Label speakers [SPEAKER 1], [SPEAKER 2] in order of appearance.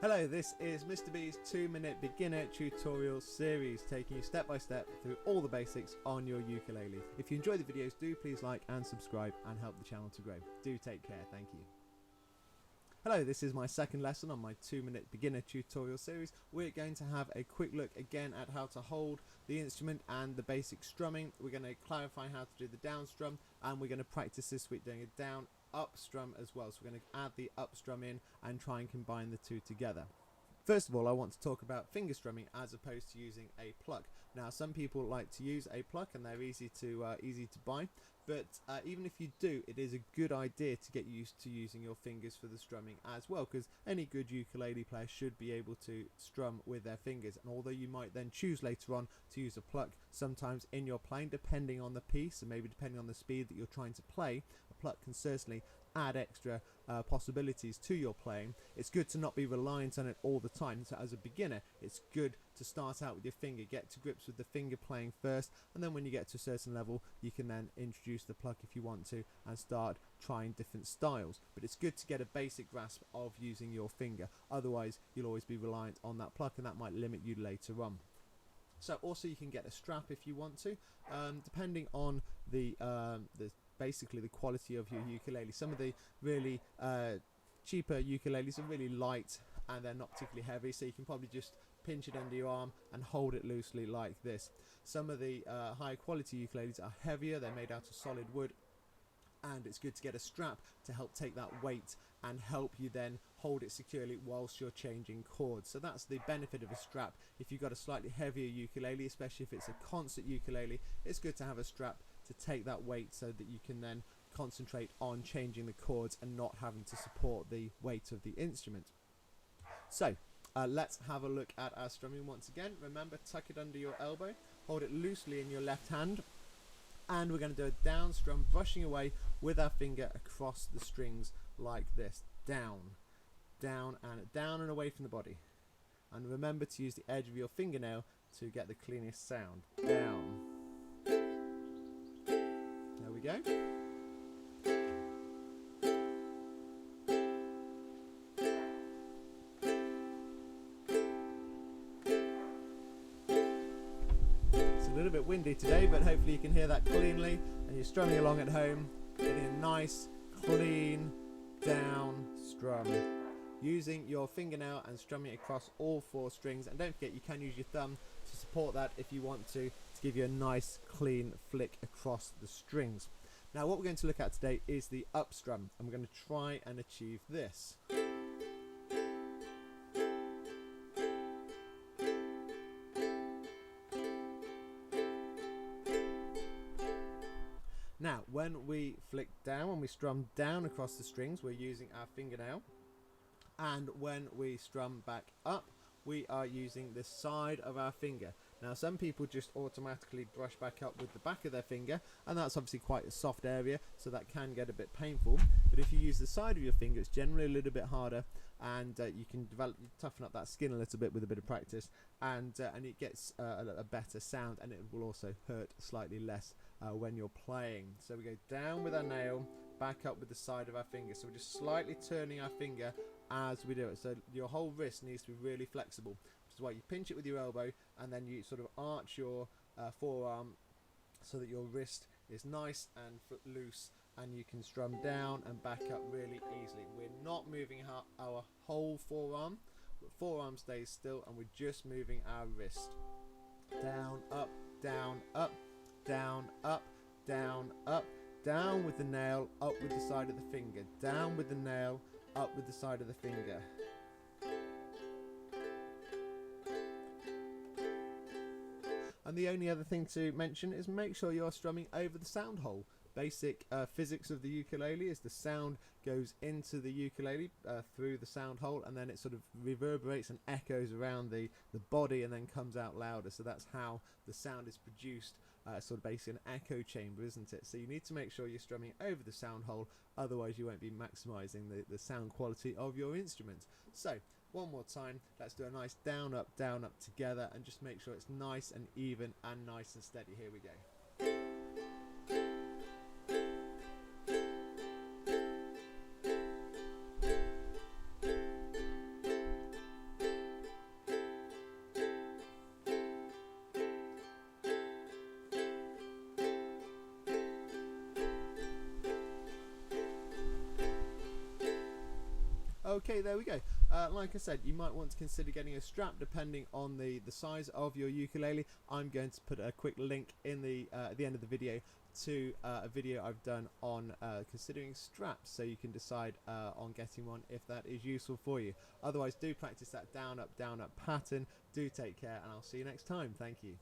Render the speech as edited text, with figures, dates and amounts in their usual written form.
[SPEAKER 1] Hello, this is Mr. B's 2-minute beginner tutorial series, taking you step by step through all the basics on your ukulele. If you enjoy the videos, do please like and subscribe and help the channel to grow. Do take care, thank you. Hello, this is my second lesson on my 2-minute beginner tutorial series. We're going to have a quick look again at how to hold the instrument and the basic strumming. We're going to clarify how to do the down strum, and we're going to practice this week doing a down up strum as well. So we're going to add the up strum in and try and combine the two together. First of all, I want to talk about finger strumming as opposed to using a pluck. Now, some people like to use a pluck and they're easy to buy, but even if you do, it is a good idea to get used to using your fingers for the strumming as well, because any good ukulele player should be able to strum with their fingers. And although you might then choose later on to use a pluck, sometimes in your playing, depending on the piece and maybe depending on the speed that you're trying to play, a pluck can certainly add extra possibilities to your playing. It's good to not be reliant on it all the time. So as a beginner, it's good to start out with your finger, get to grips with the finger playing first, and then when you get to a certain level, you can then introduce the pluck if you want to and start trying different styles. But it's good to get a basic grasp of using your finger, otherwise you'll always be reliant on that pluck and that might limit you later on. So also you can get a strap if you want to, depending on basically the quality of your ukulele. Some of the really cheaper ukuleles are really light and they're not particularly heavy, so you can probably just pinch it under your arm and hold it loosely like this. Some of the high quality ukuleles are heavier, they're made out of solid wood, and it's good to get a strap to help take that weight and help you then hold it securely whilst you're changing chords. So that's the benefit of a strap. If you've got a slightly heavier ukulele, especially if it's a concert ukulele, it's good to have a strap to take that weight so that you can then concentrate on changing the chords and not having to support the weight of the instrument. So let's have a look at our strumming once again. Remember, tuck it under your elbow, hold it loosely in your left hand, and we're going to do a down strum, brushing away with our finger across the strings like this. Down, down, and down and away from the body. And remember to use the edge of your fingernail to get the cleanest sound. Down. There we go. A little bit windy today, but hopefully you can hear that cleanly and you're strumming along at home, getting a nice clean down strum using your fingernail and strumming it across all 4 strings. And don't forget, you can use your thumb to support that if you want to give you a nice clean flick across the strings. Now what we're going to look at today is the up strum, and we're going to try and achieve this. Now, when we flick down, when we strum down across the strings, we're using our fingernail. And when we strum back up, we are using the side of our finger. Now, some people just automatically brush back up with the back of their finger, and that's obviously quite a soft area, so that can get a bit painful. But if you use the side of your finger, it's generally a little bit harder, and you can toughen up that skin a little bit with a bit of practice, and it gets a better sound, and it will also hurt slightly less when you're playing. So we go down with our nail, back up with the side of our finger. So we're just slightly turning our finger as we do it. So your whole wrist needs to be really flexible, which is why you pinch it with your elbow and then you sort of arch your forearm so that your wrist is nice and loose, and you can strum down and back up really easily. We're not moving our whole forearm, the forearm stays still, and we're just moving our wrist. Down, up, down, up, down, up, down, up, down with the nail, up with the side of the finger, down with the nail, up with the side of the finger. And the only other thing to mention is make sure you're strumming over the sound hole. Basic physics of the ukulele is the sound goes into the ukulele through the sound hole, and then it sort of reverberates and echoes around the body and then comes out louder. So that's how the sound is produced, sort of basically an echo chamber, isn't it? So you need to make sure you're strumming over the sound hole, otherwise you won't be maximizing the sound quality of your instrument. So one more time, let's do a nice down up together, and just make sure it's nice and even and nice and steady. Here we go. Okay, there we go. Like I said, you might want to consider getting a strap depending on the size of your ukulele. I'm going to put a quick link in the at the end of the video to a video I've done on considering straps, so you can decide on getting one if that is useful for you. Otherwise, do practice that down up pattern. Do take care, and I'll see you next time. Thank you.